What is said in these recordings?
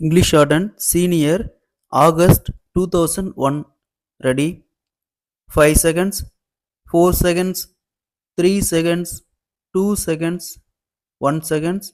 English shorthand senior August 2001. Ready? 5 seconds, 4 seconds, 3 seconds, 2 seconds, 1 seconds.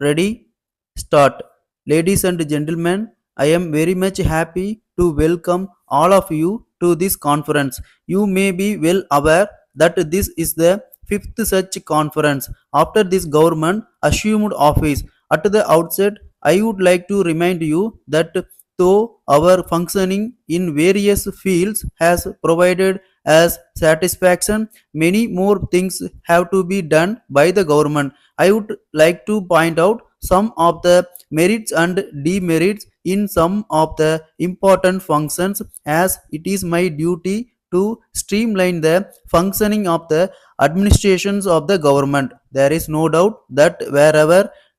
Ready? Start. Ladies and gentlemen, I am very much happy to welcome all of you to this conference. You may be well aware that this is the fifth such conference after this government assumed office. At the outset, I would like to remind you that though our functioning in various fields has provided as satisfaction, many more things have to be done by the government. I would like to point out some of the merits and demerits in some of the important functions, as it is my duty to streamline the functioning of the administrations of the government. There is no doubt that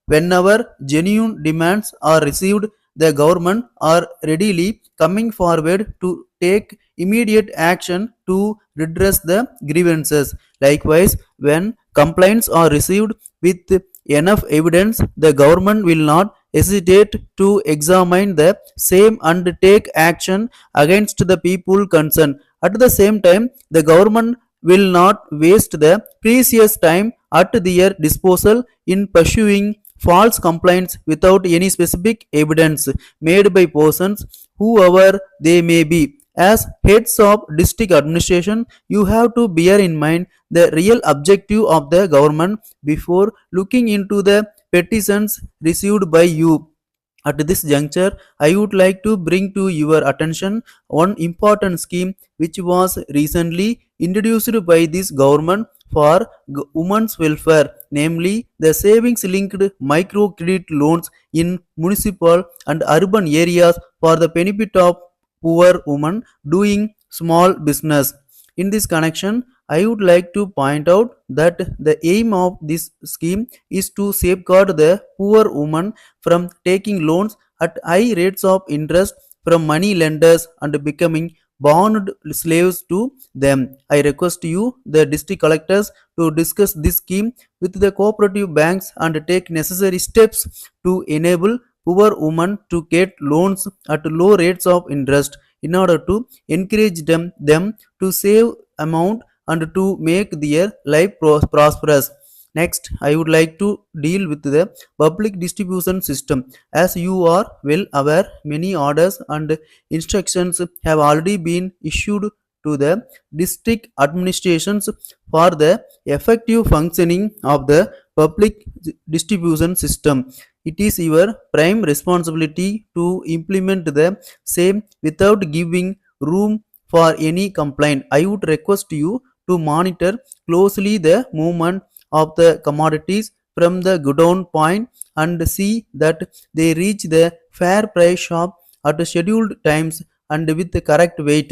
whenever genuine demands are received, the government are readily coming forward to take immediate action to redress the grievances. Likewise, when complaints are received with enough evidence, the government will not hesitate to examine the same and take action against the people concerned. At the same time, the government will not waste the precious time at their disposal in pursuing false complaints without any specific evidence made by persons, whoever they may be. As heads of district administration, you have to bear in mind the real objective of the government before looking into the petitions received by you. At this juncture, I would like to bring to your attention one important scheme which was recently introduced by this government for women's welfare, namely the savings linked microcredit loans in municipal and urban areas for the benefit of poor women doing small business. In this connection, I would like to point out that the aim of this scheme is to safeguard the poor woman from taking loans at high rates of interest from money lenders and becoming bond slaves to them. I request you, the district collectors, to discuss this scheme with the cooperative banks and take necessary steps to enable poor women to get loans at low rates of interest in order to encourage them to save amount and to make their life prosperous. Next, I would like to deal with the public distribution system. As you are well aware, many orders and instructions have already been issued to the district administrations for the effective functioning of the public distribution system. It is your prime responsibility to implement the same without giving room for any complaint. I would request you to monitor closely the movement of the commodities from the godown point and see that they reach the fair price shop at scheduled times and with the correct weight.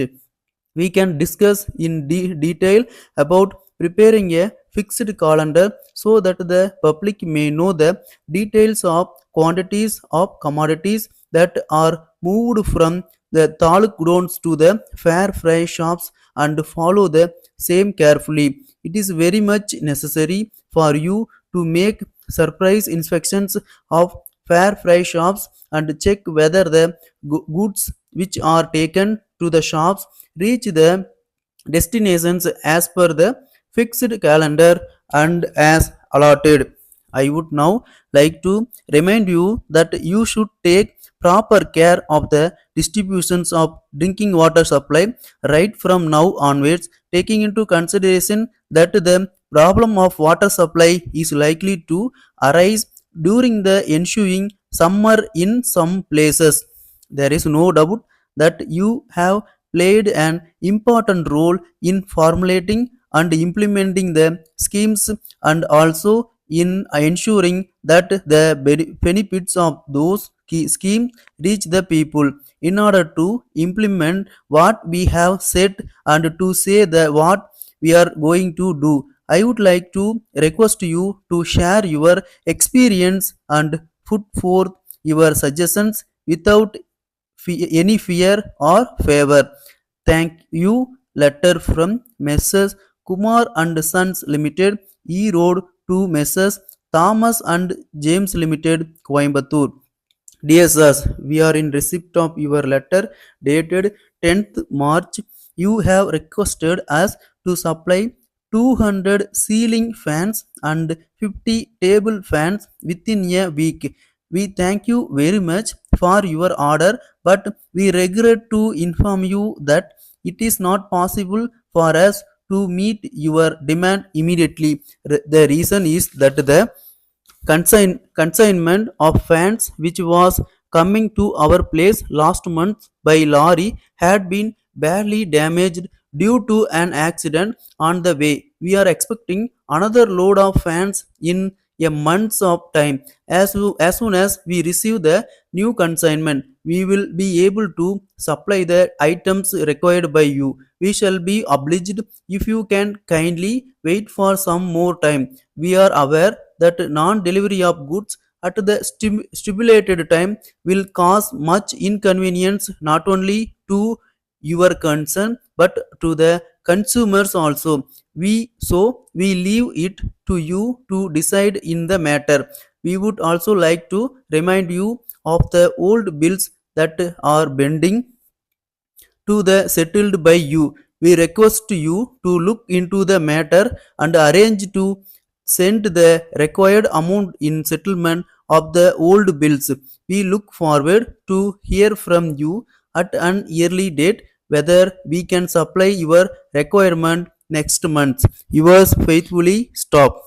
We can discuss in detail about preparing a fixed calendar so that the public may know the details of quantities of commodities that are moved from the taluk grounds to the fair fry shops and follow the same carefully. It is very much necessary for you to make surprise inspections of fair fry shops and check whether the goods which are taken to the shops reach the destinations as per the fixed calendar and as allotted. I would now like to remind you that you should take proper care of the distributions of drinking water supply right from now onwards, taking into consideration that the problem of water supply is likely to arise during the ensuing summer in some places. There is no doubt that you have played an important role in formulating and implementing the schemes and also in ensuring that the benefits of those schemes reach the people. In order to implement what we have said and to say that what we are going to do, I would like to request you to share your experience and put forth your suggestions without any fear or favor. Thank you. Letter from Messrs. Kumar and Sons Limited, E Road, to Messrs. Thomas and James Limited, Coimbatore. Dear sirs, we are in receipt of your letter dated 10th March. You have requested us to supply 200 ceiling fans and 50 table fans within a week. We thank you very much for your order, but we regret to inform you that it is not possible for us to meet your demand immediately. The reason is that the consignment of fans which was coming to our place last month by lorry had been badly damaged due to an accident on the way. We are expecting another load of fans in a month's of time. As soon as we receive the new consignment, we will be able to supply the items required by you. We shall be obliged if you can kindly wait for some more time. We are aware that non-delivery of goods at the stipulated time will cause much inconvenience not only to your concern but to the consumers also. We leave it to you to decide in the matter. We would also like to remind you of the old bills that are pending to the settled by you. We request you to look into the matter and arrange to send the required amount in settlement of the old bills. We look forward to hear from you at an early date whether we can supply your requirement next month. Yours faithfully, Stop.